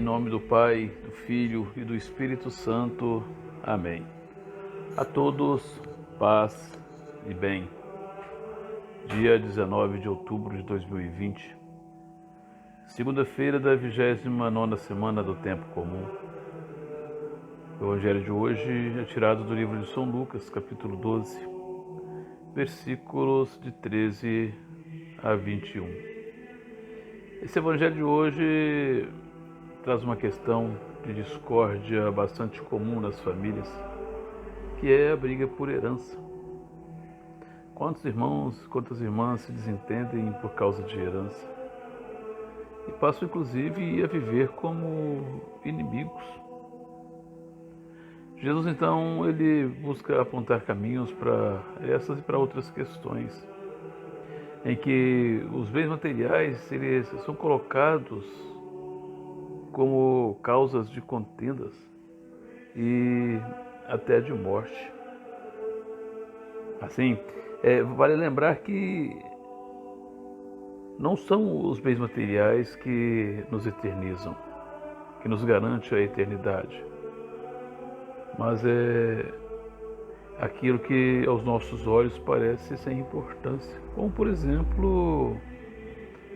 Em nome do Pai, do Filho e do Espírito Santo. Amém. A todos, paz e bem. Dia 19 de outubro de 2020, segunda-feira da 29ª semana do Tempo Comum. O Evangelho de hoje é tirado do livro de São Lucas, capítulo 12, versículos de 13 a 21. Esse Evangelho de hoje traz uma questão de discórdia bastante comum nas famílias, que é a briga por herança. Quantos irmãos, quantas irmãs se desentendem por causa de herança e passam inclusive a viver como inimigos. Jesus então ele busca apontar caminhos para essas e para outras questões, em que os bens materiais eles são colocados como causas de contendas e até de morte. Assim, vale lembrar que não são os bens materiais que nos eternizam, que nos garante a eternidade, mas é aquilo que aos nossos olhos parece sem importância, como por exemplo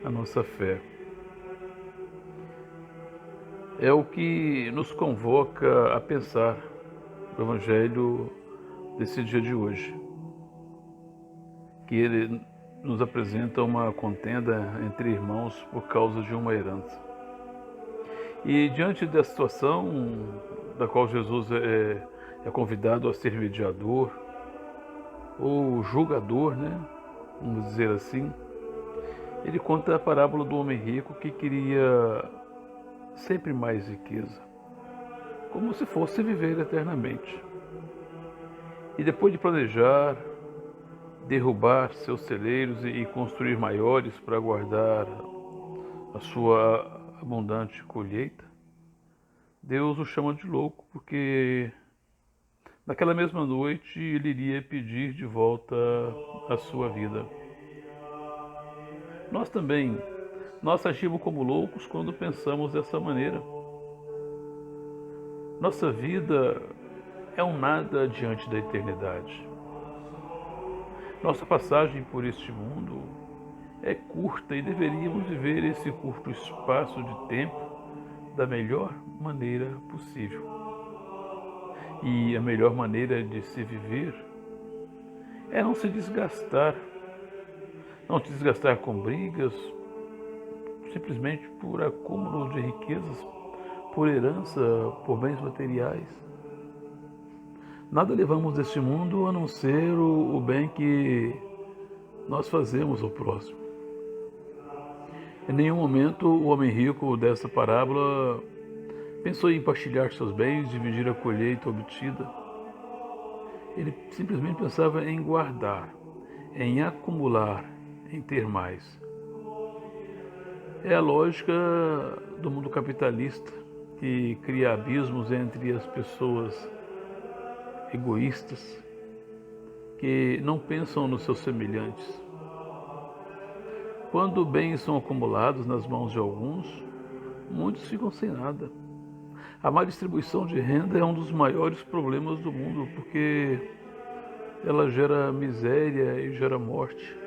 a nossa fé. É o que nos convoca a pensar no Evangelho desse dia de hoje, que ele nos apresenta uma contenda entre irmãos por causa de uma herança. E diante da situação da qual Jesus é convidado a ser mediador, ou julgador, né? Vamos dizer assim, ele conta a parábola do homem rico que queria sempre mais riqueza, como se fosse viver eternamente. E depois de planejar, derrubar seus celeiros e construir maiores para guardar a sua abundante colheita, Deus o chama de louco, porque naquela mesma noite ele iria pedir de volta a sua vida. Nós agimos como loucos quando pensamos dessa maneira. Nossa vida é um nada diante da eternidade. Nossa passagem por este mundo é curta e deveríamos viver esse curto espaço de tempo da melhor maneira possível. E a melhor maneira de se viver é não se desgastar, não se desgastar com brigas, simplesmente por acúmulo de riquezas, por herança, por bens materiais. Nada levamos deste mundo a não ser o bem que nós fazemos ao próximo. Em nenhum momento o homem rico dessa parábola pensou em partilhar seus bens, dividir a colheita obtida. Ele simplesmente pensava em guardar, em acumular, em ter mais. É a lógica do mundo capitalista que cria abismos entre as pessoas egoístas que não pensam nos seus semelhantes. Quando bens são acumulados nas mãos de alguns, muitos ficam sem nada. A má distribuição de renda é um dos maiores problemas do mundo, porque ela gera miséria e gera morte.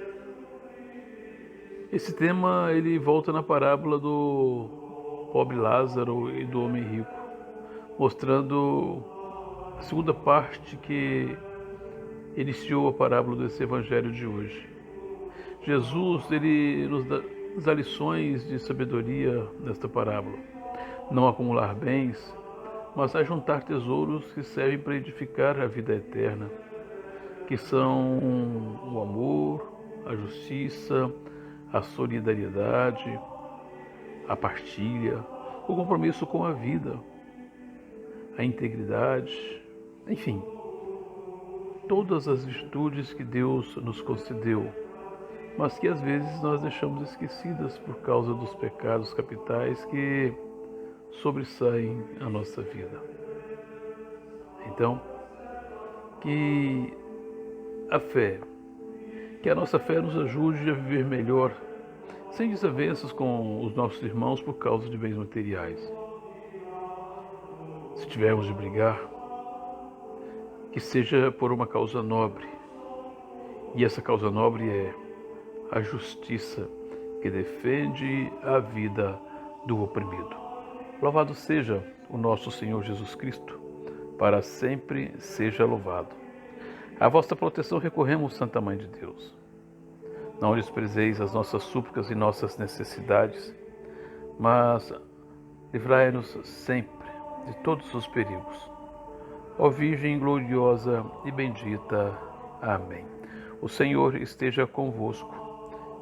Esse tema ele volta na parábola do pobre Lázaro e do homem rico, mostrando a segunda parte que iniciou a parábola desse evangelho de hoje. Jesus ele nos dá lições de sabedoria nesta parábola. Não acumular bens, mas ajuntar tesouros que servem para edificar a vida eterna, que são o amor, a justiça, a solidariedade, a partilha, o compromisso com a vida, a integridade, enfim, todas as virtudes que Deus nos concedeu, mas que às vezes nós deixamos esquecidas por causa dos pecados capitais que sobressaem a nossa vida. Então, que a nossa fé nos ajude a viver melhor, sem desavenças com os nossos irmãos por causa de bens materiais. Se tivermos de brigar, que seja por uma causa nobre. E essa causa nobre é a justiça que defende a vida do oprimido. Louvado seja o nosso Senhor Jesus Cristo, para sempre seja louvado. À vossa proteção recorremos, Santa Mãe de Deus. Não desprezeis as nossas súplicas e nossas necessidades, mas livrai-nos sempre de todos os perigos. Ó Virgem gloriosa e bendita. Amém. O Senhor esteja convosco.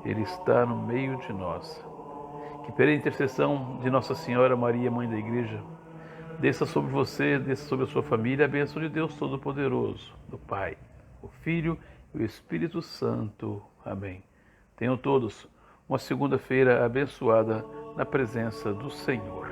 Ele está no meio de nós. Que pela intercessão de Nossa Senhora Maria, Mãe da Igreja, desça sobre você, desça sobre a sua família a bênção de Deus Todo-Poderoso, do Pai, o Filho e o Espírito Santo. Amém. Tenham todos uma segunda-feira abençoada na presença do Senhor.